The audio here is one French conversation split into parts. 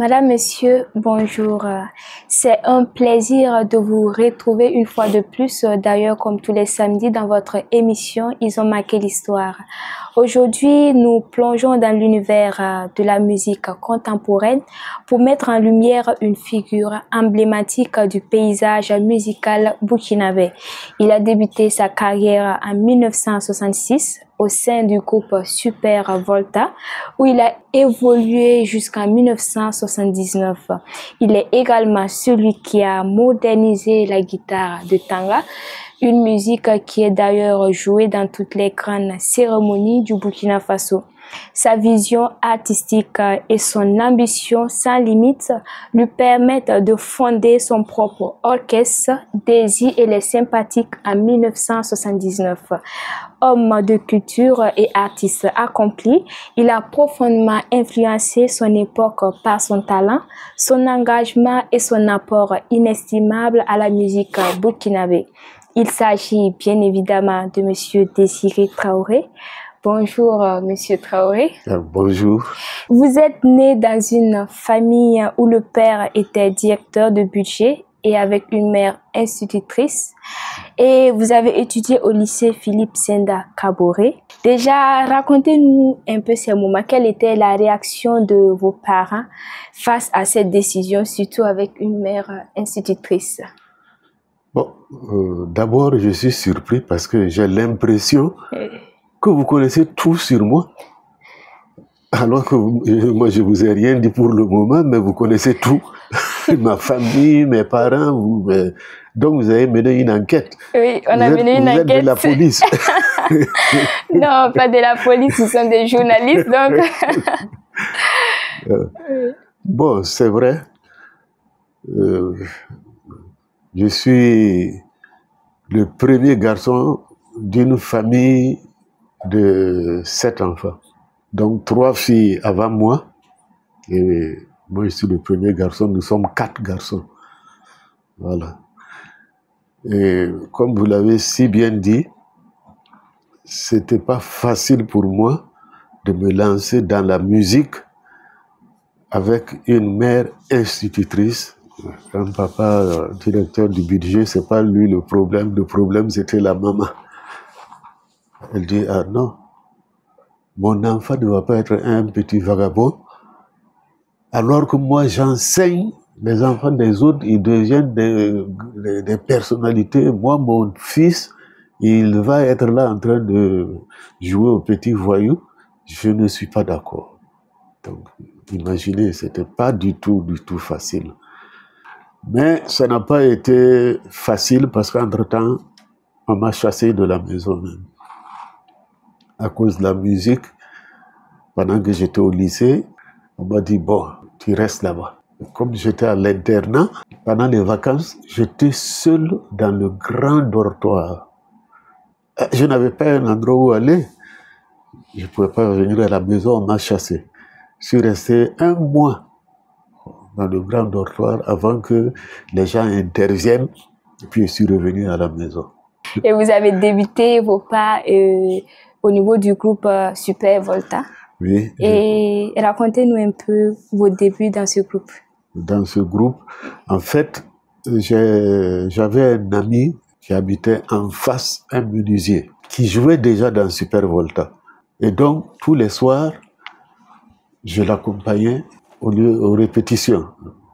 Madame, Monsieur, bonjour. C'est un plaisir de vous retrouver une fois de plus, d'ailleurs comme tous les samedis dans votre émission Ils ont marqué l'histoire. Aujourd'hui, nous plongeons dans l'univers de la musique contemporaine pour mettre en lumière une figure emblématique du paysage musical burkinabé. Il a débuté sa carrière en 1966 au sein du groupe Super Volta, où il a évolué jusqu'en 1979. Il est également celui qui a modernisé la guitare de Tanga, une musique qui est d'ailleurs jouée dans toutes les grandes cérémonies du Burkina Faso. Sa vision artistique et son ambition sans limite lui permettent de fonder son propre orchestre, Daisy et les Sympathiques en 1979. Homme de culture et artiste accompli, il a profondément influencé son époque par son talent, son engagement et son apport inestimable à la musique burkinabé. Il s'agit bien évidemment de Monsieur Désiré Traoré. Bonjour, Monsieur Traoré. Bonjour. Vous êtes né dans une famille où le père était directeur de budget et avec une mère institutrice. Et vous avez étudié au lycée Philippe Senda Kaboré. Déjà, racontez-nous un peu ces moments. Quelle était la réaction de vos parents face à cette décision, surtout avec une mère institutrice? Bon, d'abord, je suis surpris parce que j'ai l'impression que vous connaissez tout sur moi. Alors que moi, je vous ai rien dit pour le moment, mais vous connaissez tout. Ma famille, mes parents, donc vous avez mené une enquête. Oui, on a mené une enquête. Vous êtes de la police. Non, pas de la police, nous sommes des journalistes, donc... Bon, c'est vrai. Je suis le premier garçon d'une famille de 7 enfants. Donc 3 filles avant moi. Et moi, je suis le premier garçon. Nous sommes 4 garçons. Voilà. Et comme vous l'avez si bien dit, c'était pas facile pour moi de me lancer dans la musique avec une mère institutrice. Un papa directeur du budget, c'est pas lui le problème. Le problème, c'était la maman. Elle dit, ah non, mon enfant ne va pas être un petit vagabond. Alors que moi, j'enseigne les enfants des autres, ils deviennent des personnalités. Moi, mon fils, il va être là en train de jouer au petit voyou. Je ne suis pas d'accord. Donc, imaginez, c'était pas du tout facile. Mais ça n'a pas été facile parce qu'entre-temps, on m'a chassé de la maison même. À cause de la musique, pendant que j'étais au lycée, on m'a dit, bon, tu restes là-bas. Comme j'étais à l'internat, pendant les vacances, j'étais seul dans le grand dortoir. Je n'avais pas un endroit où aller. Je ne pouvais pas venir à la maison, on m'a chassé. Je suis resté 1 mois dans le grand dortoir avant que les gens interviennent, et puis je suis revenu à la maison. Et vous avez débuté vos pas au niveau du groupe Super Volta. Oui. Et racontez-nous un peu vos débuts dans ce groupe. Dans ce groupe, en fait, j'avais un ami qui habitait en face, un menuisier, qui jouait déjà dans Super Volta. Et donc, tous les soirs, je l'accompagnais aux répétitions.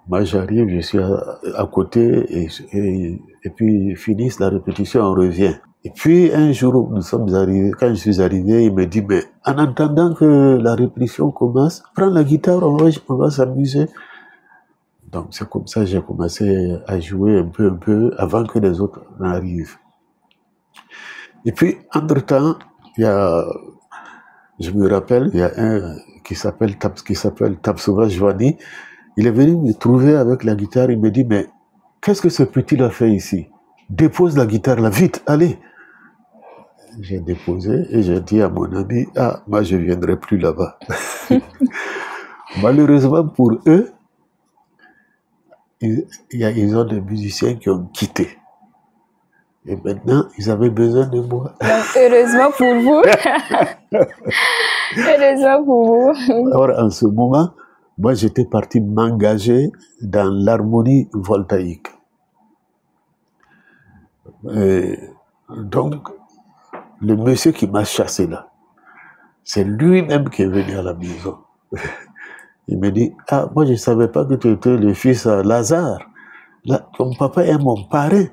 Moi, j'arrive, je suis à côté, et puis finissent la répétition, on revient. Et puis, un jour, nous sommes arrivés, quand je suis arrivé, il me dit, mais en attendant que la répétition commence, prends la guitare, on va s'amuser. Donc, c'est comme ça que j'ai commencé à jouer un peu, avant que les autres n'arrivent. Et puis, entre-temps, je me rappelle, il y a un qui s'appelle Tapsova Joani. Il est venu me trouver avec la guitare, il me dit, mais qu'est-ce que ce petit a fait ici? Dépose la guitare là, vite, allez. J'ai déposé et j'ai dit à mon ami, ah, moi je ne viendrai plus là-bas. Malheureusement pour eux, ils ont des musiciens qui ont quitté. Et maintenant, ils avaient besoin de moi. Donc, heureusement pour vous. Heureusement pour vous. Alors, en ce moment, moi j'étais parti m'engager dans l'harmonie voltaïque. Et donc, le monsieur qui m'a chassé là, c'est lui-même qui est venu à la maison. Il me dit, ah, moi je ne savais pas que tu étais le fils de Lazare. Là, ton papa est mon parrain.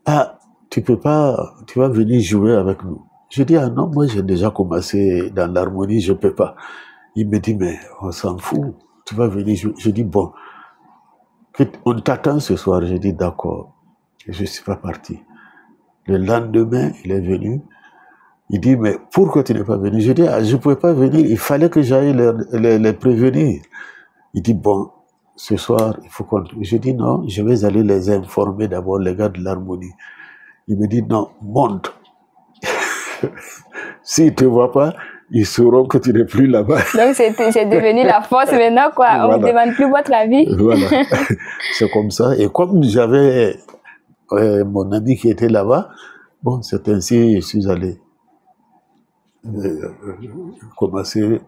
Ah, tu peux pas, tu vas venir jouer avec nous. Je dis, ah non, moi j'ai déjà commencé dans l'harmonie, je ne peux pas. Il me dit, mais on s'en fout, tu vas venir jouer. Je dis, bon, on t'attend ce soir. Je dis, d'accord. Je ne suis pas parti. Le lendemain, il est venu. Il dit, mais pourquoi tu n'es pas venu? Je dis, ah, je ne pouvais pas venir, il fallait que j'aille les prévenir. Il dit, bon, ce soir, il faut qu'on... Je dis, non, je vais aller les informer d'abord, les gars de l'harmonie. Il me dit, non, monte. S'ils ne te voient pas, ils sauront que tu n'es plus là-bas. Donc, c'est devenu la force maintenant, quoi. Voilà. On ne demande plus votre avis. Voilà. C'est comme ça. Et comme j'avais mon ami qui était là-bas, bon, c'est ainsi que je suis allé commencer.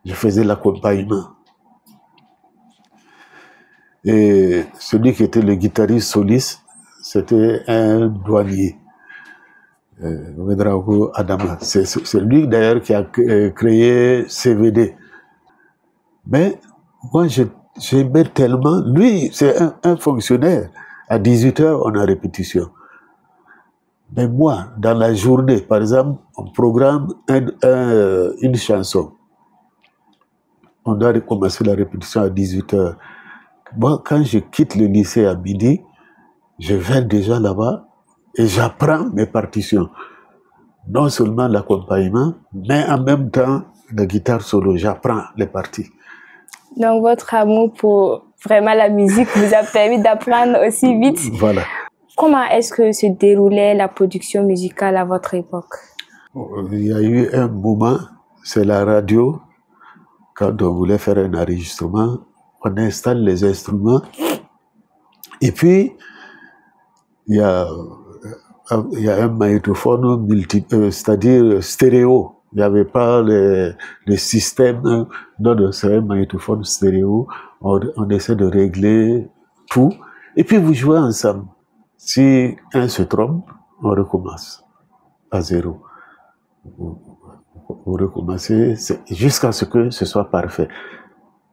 Je faisais l'accompagnement. Et celui qui était le guitariste soliste, c'était un douanier. Ouedraogo Adama. C'est lui d'ailleurs qui a créé CVD. Mais moi, j'aimais tellement. Lui, c'est un fonctionnaire. À 18h, on a répétition. Mais moi, dans la journée, par exemple, on programme une chanson. On doit commencer la répétition à 18h. Moi, quand je quitte le lycée à midi, je vais déjà là-bas et j'apprends mes partitions. Non seulement l'accompagnement, mais en même temps, la guitare solo, j'apprends les parties. Donc, votre amour pour vraiment la musique vous a permis d'apprendre aussi vite. Voilà. Comment est-ce que se déroulait la production musicale à votre époque? Il y a eu un moment, c'est la radio, quand on voulait faire un enregistrement, on installe les instruments, et puis il y a un magnétophone c'est-à-dire stéréo. Il n'y avait pas le système, non, c'est un magnétophone stéréo. On essaie de régler tout, et puis vous jouez ensemble. Si un se trompe, on recommence à zéro. Vous recommencez jusqu'à ce que ce soit parfait.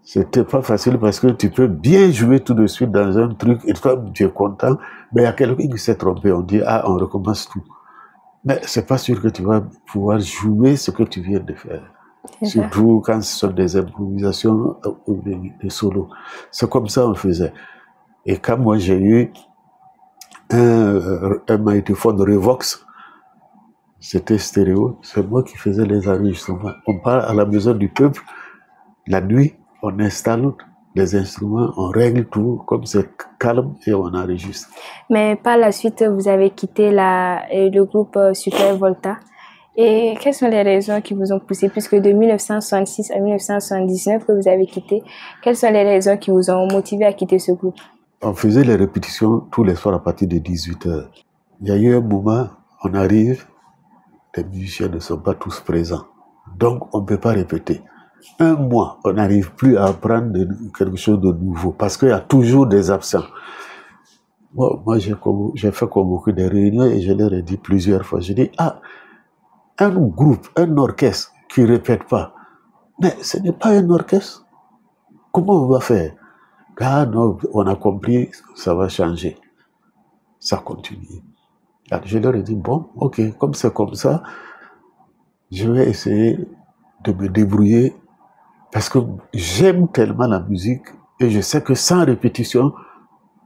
C'était pas facile parce que tu peux bien jouer tout de suite dans un truc et toi tu es content, mais il y a quelqu'un qui s'est trompé, on dit ah on recommence tout. Mais c'est pas sûr que tu vas pouvoir jouer ce que tu viens de faire. Surtout quand ce sont des improvisations ou des solos. C'est comme ça on faisait. Et quand moi j'ai eu un magnétophone Revox, c'était stéréo, c'est moi qui faisais les enregistrements. On part à la maison du peuple, la nuit, on installe les instruments, on règle tout, comme c'est calme, et on enregistre. Mais par la suite, vous avez quitté le groupe Super Volta. Et quelles sont les raisons qui vous ont poussé, puisque de 1966 à 1979 que vous avez quitté, quelles sont les raisons qui vous ont motivé à quitter ce groupe? On faisait les répétitions tous les soirs à partir de 18h. Il y a eu un moment, on arrive, les musiciens ne sont pas tous présents. Donc, on ne peut pas répéter. Un mois, on n'arrive plus à apprendre quelque chose de nouveau parce qu'il y a toujours des absents. Moi j'ai fait convoquer des réunions et je leur ai dit plusieurs fois, je dis, ah, un groupe, un orchestre qui ne répète pas, mais ce n'est pas un orchestre. Comment on va faire? Ah non, on a compris, ça va changer. Ça continue. Alors, je leur ai dit, bon, ok, comme c'est comme ça, je vais essayer de me débrouiller parce que j'aime tellement la musique et je sais que sans répétition,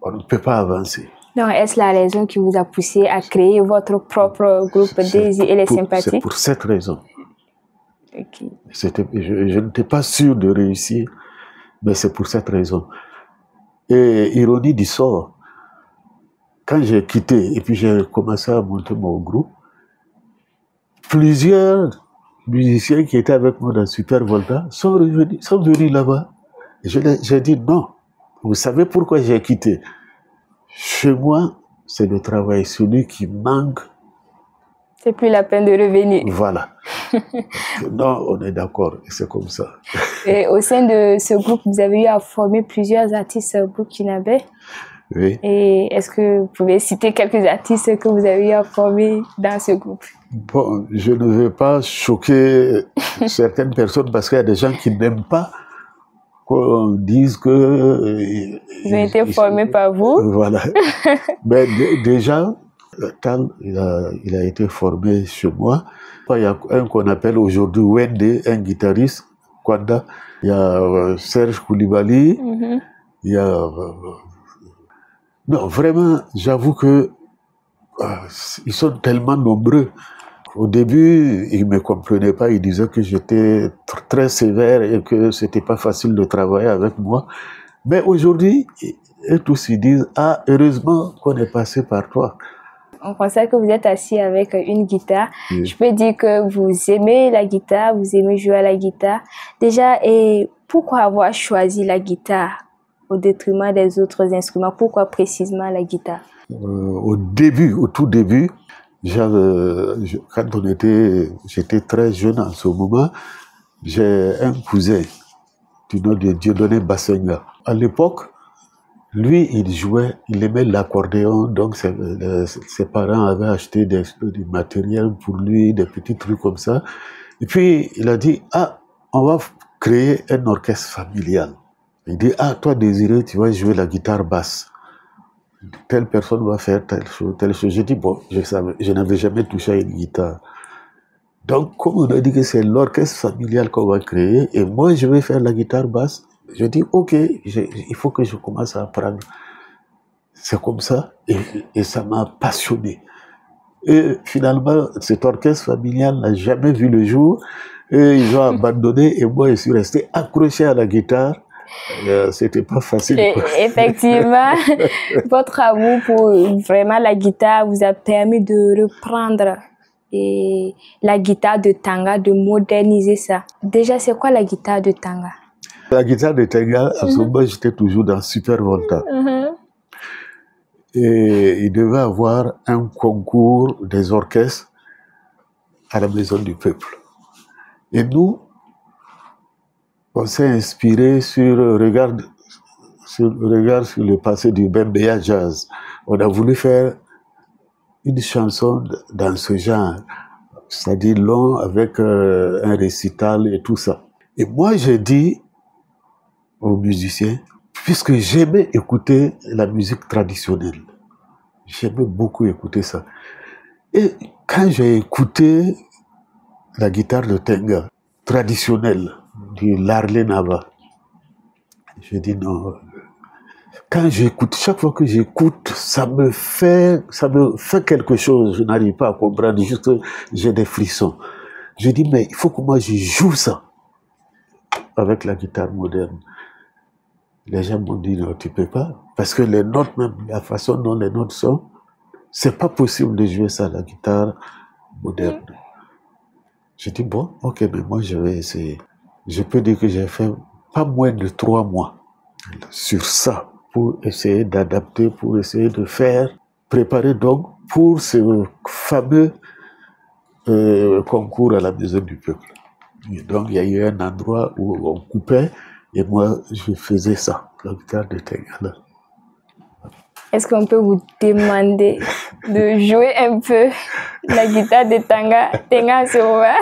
on ne peut pas avancer. Donc, est-ce la raison qui vous a poussé à créer votre propre groupe Daisy et les Sympathiques? C'est pour cette raison. Okay. Je n'étais pas sûr de réussir, mais c'est pour cette raison. Et ironie du sort, quand j'ai quitté et puis j'ai commencé à monter mon groupe, plusieurs musiciens qui étaient avec moi dans Super Volta sont venus là-bas. J'ai dit non. Vous savez pourquoi j'ai quitté? Chez moi, c'est le travail. Celui qui manque, C'est plus la peine de revenir. Voilà. Non, on est d'accord, c'est comme ça. Et au sein de ce groupe, vous avez eu à former plusieurs artistes burkinabés. Oui. Et est-ce que vous pouvez citer quelques artistes que vous avez eu à former dans ce groupe? Bon, je ne veux pas choquer certaines personnes parce qu'il y a des gens qui n'aiment pas qu'on dise que... Ils ont été formés par vous? Voilà. Mais déjà, Tal, il a été formé chez moi. Il y a un qu'on appelle aujourd'hui Wende, un guitariste, Kwanda. Il y a Serge Koulibaly. Il y a... non, vraiment, j'avoue que ils sont tellement nombreux. Au début, ils ne me comprenaient pas. Ils disaient que j'étais très sévère et que ce n'était pas facile de travailler avec moi. Mais aujourd'hui, eux tous ils disent « Ah, heureusement qu'on est passé par toi ». On constate que vous êtes assis avec une guitare. Oui. Je peux dire que vous aimez la guitare, vous aimez jouer à la guitare. Déjà, et pourquoi avoir choisi la guitare au détriment des autres instruments? Pourquoi précisément la guitare? Au tout début, quand j'étais très jeune en ce moment, j'ai un cousin du nom de Dieudonné Bassenga. À l'époque, lui, il aimait l'accordéon, donc ses parents avaient acheté du matériel pour lui, des petits trucs comme ça. Et puis, il a dit, ah, on va créer un orchestre familial. Il dit, ah, toi, Désiré, tu vas jouer la guitare basse. Telle personne va faire telle chose, telle chose. J'ai dit, bon, je n'avais jamais touché à une guitare. Donc, comme on a dit que c'est l'orchestre familial qu'on va créer, et moi, je vais faire la guitare basse, je dis, ok, il faut que je commence à apprendre. C'est comme ça, et ça m'a passionné. Et finalement, cet orchestre familial n'a jamais vu le jour, et ils ont abandonné, et moi, je suis resté accroché à la guitare. C'était pas facile. Effectivement, votre amour pour vraiment la guitare vous a permis de reprendre la guitare de Tanga, de moderniser ça. Déjà, c'est quoi la guitare de Tanga? La guitare de Tanga, à ce moment, j'étais toujours dans Super Volta. Et il devait avoir un concours des orchestres à la Maison du Peuple. Et nous, on s'est inspiré sur le regard sur le passé du Bembeya Jazz. On a voulu faire une chanson dans ce genre, c'est-à-dire long avec un récital et tout ça. Et moi, j'ai dit aux musiciens, puisque j'aimais écouter la musique traditionnelle, j'aimais beaucoup écouter ça. Et quand j'ai écouté la guitare de Tenga traditionnelle, du Larlé Nava, j'ai dit non. Quand j'écoute, chaque fois que j'écoute, ça me fait quelque chose. Je n'arrive pas à comprendre, juste j'ai des frissons. Je dis, mais il faut que moi je joue ça avec la guitare moderne. Les gens m'ont dit, non, tu peux pas. Parce que les notes, même la façon dont les notes sont, c'est pas possible de jouer ça à la guitare moderne. J'ai dit, bon, ok, mais moi je vais essayer. Je peux dire que j'ai fait pas moins de 3 mois sur ça, pour essayer d'adapter, pour essayer de faire, préparer donc pour ce fameux concours à la Maison du Peuple. Et donc il y a eu un endroit où on coupait et moi je faisais ça, la guitare de Tenga. Est-ce qu'on peut vous demander de jouer un peu la guitare de Tenga sur moi?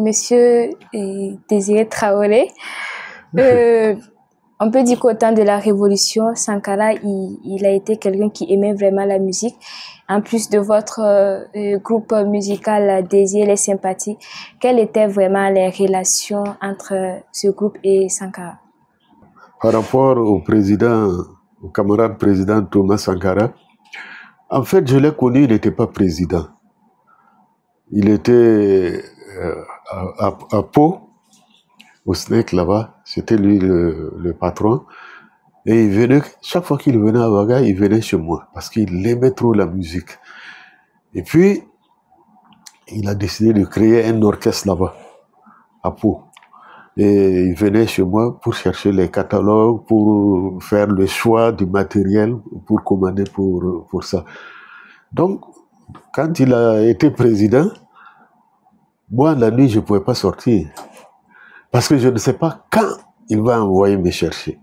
Monsieur Désiré Traoré, on peut dire qu'au temps de la Révolution, Sankara, il a été quelqu'un qui aimait vraiment la musique. En plus de votre groupe musical Désir les Sympathies, quelles étaient vraiment les relations entre ce groupe et Sankara? Par rapport au président, au camarade président Thomas Sankara, en fait, je l'ai connu, il n'était pas président. Il était à Pau, au SNEC là-bas, c'était lui le patron. Et il venait, chaque fois qu'il venait à Ouaga, il venait chez moi, parce qu'il aimait trop la musique. Et puis, il a décidé de créer un orchestre là-bas, à Pau. Et il venait chez moi pour chercher les catalogues, pour faire le choix du matériel, pour commander pour ça. Donc, quand il a été président, moi, la nuit, je ne pouvais pas sortir. Parce que je ne sais pas quand il va envoyer me chercher.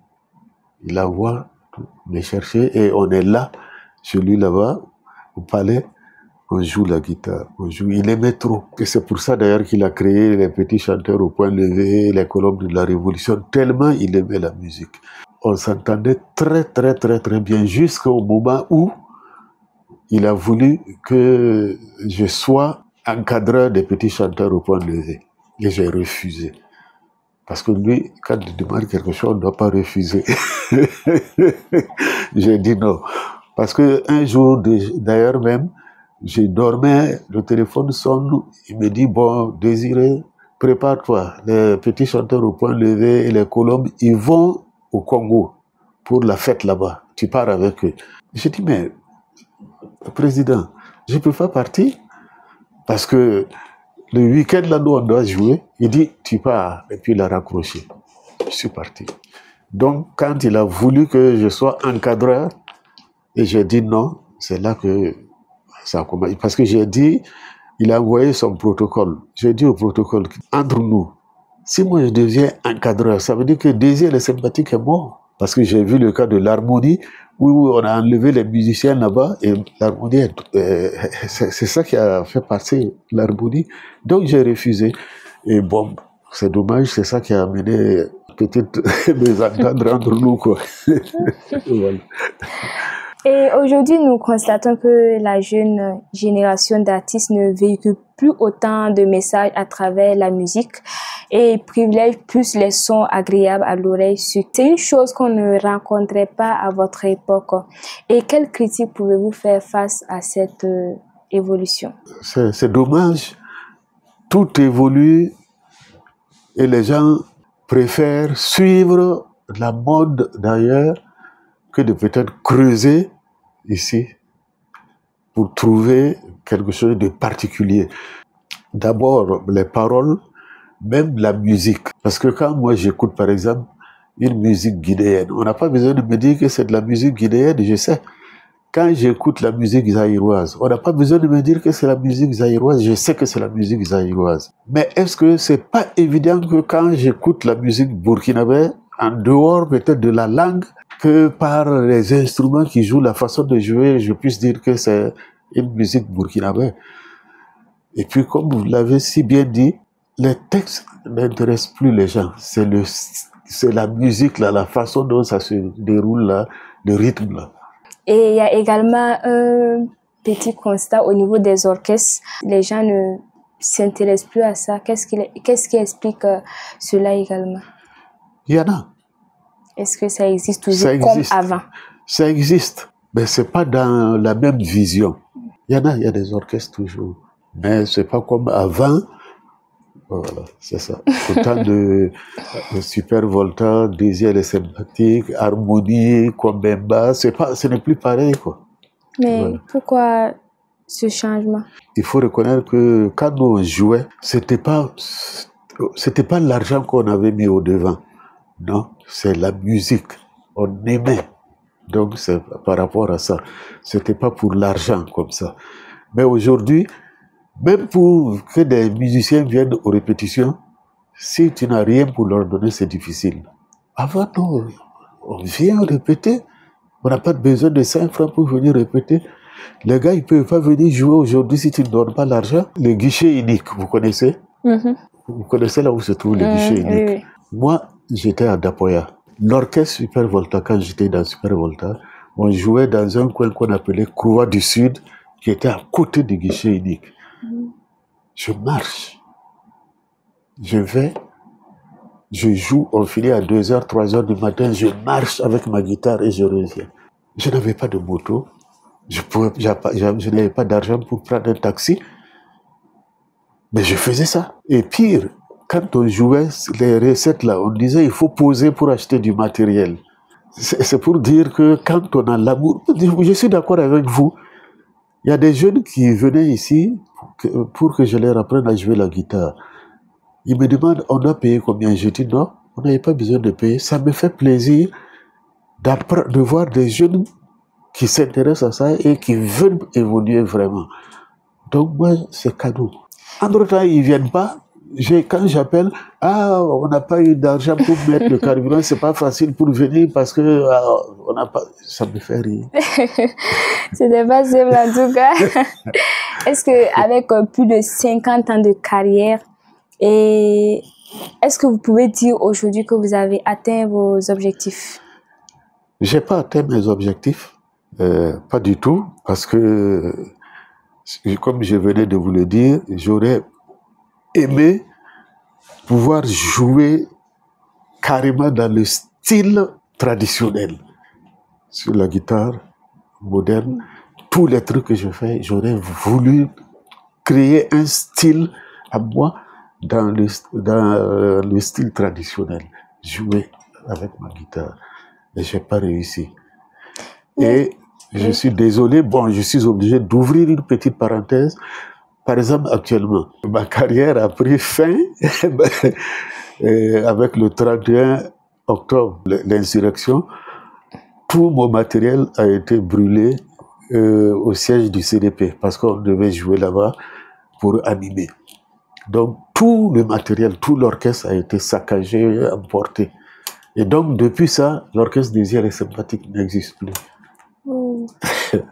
Il envoie me chercher et on est là, chez lui là-bas, au palais, on joue la guitare, on joue. Il aimait trop. Et c'est pour ça d'ailleurs qu'il a créé les petits chanteurs au point levé, les colonnes de la Révolution, tellement il aimait la musique. On s'entendait très très très très bien jusqu'au moment où il a voulu que je sois encadreur des petits chanteurs au point levé. Et j'ai refusé. Parce que lui, quand il demande quelque chose, on ne doit pas refuser. J'ai dit non. Parce qu'un jour, d'ailleurs même, je dormais, le téléphone sonne, il me dit, bon, Désiré, prépare-toi. Les petits chanteurs au point levé et les colombes, ils vont au Congo pour la fête là-bas. Tu pars avec eux. J'ai dit, mais, président, je ne peux pas partir parce que le week-end, là, nous, on doit jouer. Il dit, tu pars. Et puis, il a raccroché. Je suis parti. Donc, quand il a voulu que je sois encadreur, et j'ai dit non, c'est là que ça a commencé. Parce que j'ai dit, il a envoyé son protocole. J'ai dit au protocole, entre nous, si moi je deviens encadreur, ça veut dire que Désir les Sympathiques est mort. Parce que j'ai vu le cas de l'harmonie, où on a enlevé les musiciens là-bas, et l'harmonie, c'est ça qui a fait passer l'harmonie. Donc j'ai refusé. Et bon, c'est dommage, c'est ça qui a amené peut-être mésentendre entre nous, quoi. Voilà. Et aujourd'hui, nous constatons que la jeune génération d'artistes ne véhicule plus autant de messages à travers la musique et privilège plus les sons agréables à l'oreille. C'est une chose qu'on ne rencontrait pas à votre époque. Et quelle critique pouvez-vous faire face à cette évolution? C'est dommage. Tout évolue et les gens préfèrent suivre la mode d'ailleurs que de peut-être creuser ici pour trouver quelque chose de particulier. D'abord, les paroles, même la musique. Parce que quand moi j'écoute par exemple une musique guinéenne, on n'a pas besoin de me dire que c'est de la musique guinéenne, je sais. Quand j'écoute la musique zaïroise, on n'a pas besoin de me dire que c'est la musique zaïroise, je sais que c'est la musique zaïroise. Mais est-ce que c'est pas évident que quand j'écoute la musique burkinabé, en dehors peut-être de la langue, que par les instruments qui jouent, la façon de jouer, je puisse dire que c'est une musique burkinabé. Et puis, comme vous l'avez si bien dit, les textes n'intéressent plus les gens. C'est la musique, là, la façon dont ça se déroule, là, le rythme. Là. Et il y a également un petit constat au niveau des orchestres. Les gens ne s'intéressent plus à ça. Qu'est-ce qui explique cela également? Il y en a. Est-ce que ça existe toujours comme avant? Ça existe, mais ce n'est pas dans la même vision. Il y a des orchestres toujours, mais ce n'est pas comme avant. Voilà, c'est ça. Autant de Super Volta, Désir les Sympathiques, Harmonie, Kwambemba, ce n'est plus pareil, quoi. Mais voilà. Pourquoi ce changement? Il faut reconnaître que quand nous on jouait, c'était pas l'argent qu'on avait mis au devant. Non, c'est la musique. On aimait. Donc, c'est par rapport à ça. C'était pas pour l'argent comme ça. Mais aujourd'hui, même pour que des musiciens viennent aux répétitions, si tu n'as rien pour leur donner, c'est difficile. Avant, non, on vient répéter. On n'a pas besoin de 5 francs pour venir répéter. Les gars, ils ne peuvent pas venir jouer aujourd'hui si tu ne donnes pas l'argent. Le guichet unique, vous connaissez? Vous connaissez là où se trouve le guichet unique? Oui. Moi, j'étais à Dapoya. L'orchestre Super Volta, quand j'étais dans Super Volta, on jouait dans un coin qu'on appelait Croix du Sud, qui était à côté du guichet unique. Je marche. Je vais, je joue, on finit à 2h, 3h du matin, je marche avec ma guitare et je reviens. Je n'avais pas de moto, je n'avais pas d'argent pour prendre un taxi, mais je faisais ça. Et pire, quand on jouait les recettes là, on disait il faut poser pour acheter du matériel. C'est pour dire que quand on a l'amour, je suis d'accord avec vous, il y a des jeunes qui venaient ici pour que je leur apprenne à jouer la guitare. Ils me demandent, on doit payer combien? Je dis non, on n'avait pas besoin de payer. Ça me fait plaisir de voir des jeunes qui s'intéressent à ça et qui veulent évoluer vraiment. Donc moi, c'est cadeau. Entre temps, ils ne viennent pas. Quand j'appelle, on n'a pas eu d'argent pour mettre le carburant, c'est pas facile pour venir parce que on n'a pas. Ça me fait rire. C'était pas simple en tout cas. Est-ce qu'avec plus de 50 ans de carrière, est-ce que vous pouvez dire aujourd'hui que vous avez atteint vos objectifs? J'ai pas atteint mes objectifs, pas du tout, parce que, comme je venais de vous le dire, j'aurais aimé pouvoir jouer carrément dans le style traditionnel. Sur la guitare moderne, tous les trucs que je fais, j'aurais voulu créer un style à moi dans le style traditionnel, jouer avec ma guitare. Mais je n'ai pas réussi. Et je suis désolé, je suis obligé d'ouvrir une petite parenthèse. Par exemple, actuellement, ma carrière a pris fin avec le 31 octobre, l'insurrection. Tout mon matériel a été brûlé au siège du CDP parce qu'on devait jouer là-bas pour animer. Donc, tout le matériel, tout l'orchestre a été saccagé, emporté. Et donc, depuis ça, l'orchestre Désir et Sympathique n'existe plus.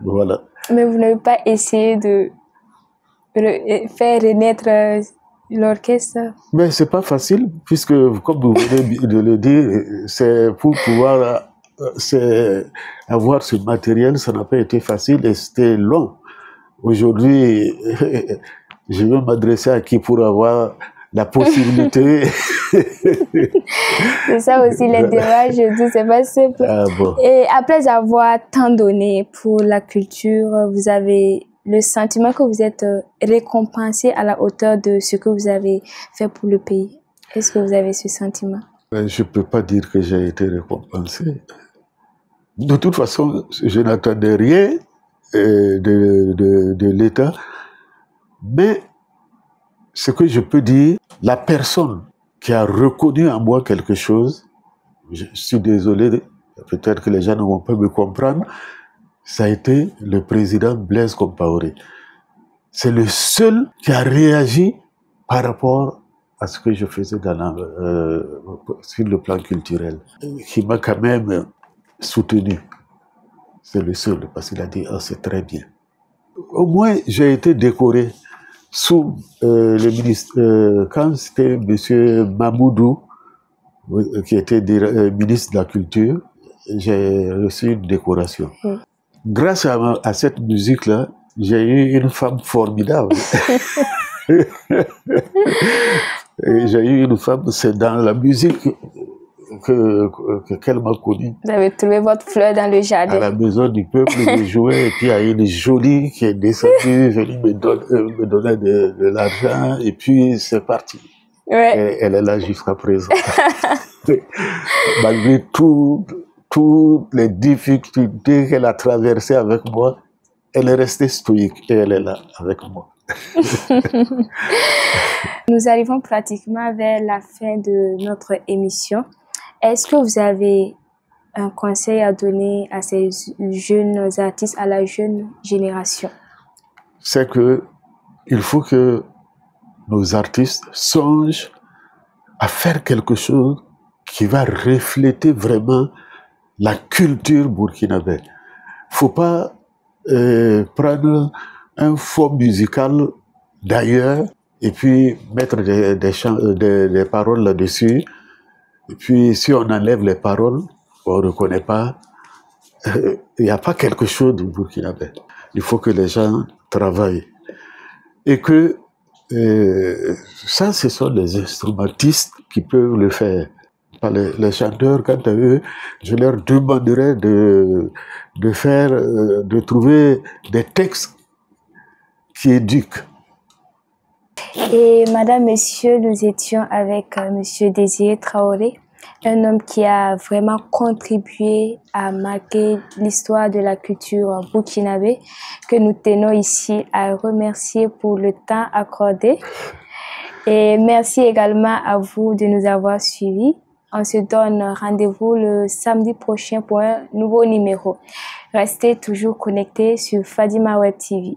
Voilà. Mais vous n'avez pas essayé de faire renaître l'orchestre? Mais c'est pas facile, puisque, comme vous venez de le dire, c'est pour pouvoir avoir ce matériel, ça n'a pas été facile et c'était long. Aujourd'hui, je vais m'adresser à qui pour avoir la possibilité. C'est ça aussi les débats, je dis, c'est pas simple. Bon. Et après avoir tant donné pour la culture, vous avez le sentiment que vous êtes récompensé à la hauteur de ce que vous avez fait pour le pays. Est-ce que vous avez ce sentiment? Je ne peux pas dire que j'ai été récompensé. De toute façon, je n'attendais rien de l'État. Mais ce que je peux dire, la personne qui a reconnu en moi quelque chose, je suis désolé, peut-être que les gens ne vont pas me comprendre, ça a été le président Blaise Compaoré. C'est le seul qui a réagi par rapport à ce que je faisais sur le plan culturel, qui m'a quand même soutenu. C'est le seul, parce qu'il a dit « c'est très bien ». Au moins, j'ai été décoré sous le ministre, quand c'était M. Mamoudou, qui était ministre de la Culture, j'ai reçu une décoration. Grâce à cette musique-là, j'ai eu une femme formidable. Et j'ai eu une femme, c'est dans la musique qu'elle m'a connue. Vous avez trouvé votre fleur dans le jardin. À la maison du peuple, je jouais, et puis il y a une jolie qui est descendue, venue me donner de l'argent, et puis c'est parti. Ouais. Et elle est là jusqu'à présent. Malgré toutes les difficultés qu'elle a traversées avec moi, elle est restée stoïque et elle est là avec moi. Nous arrivons pratiquement vers la fin de notre émission. Est-ce que vous avez un conseil à donner à ces jeunes artistes, à la jeune génération? C'est qu'il faut que nos artistes songent à faire quelque chose qui va refléter vraiment la culture burkinabé. Il ne faut pas prendre un fond musical d'ailleurs et puis mettre des paroles là-dessus. Et puis si on enlève les paroles, on ne reconnaît pas. Il n'y a pas quelque chose de burkinabé. il faut que les gens travaillent. Et que ça, ce sont les instrumentistes qui peuvent le faire. Les chanteurs, quant à eux, je leur demanderais de trouver des textes qui éduquent. Et madame, monsieur, nous étions avec monsieur Désiré Traoré, un homme qui a vraiment contribué à marquer l'histoire de la culture burkinabé, que nous tenons ici à remercier pour le temps accordé. Et merci également à vous de nous avoir suivis. On se donne rendez-vous le samedi prochain pour un nouveau numéro. Restez toujours connectés sur Fadima Web TV.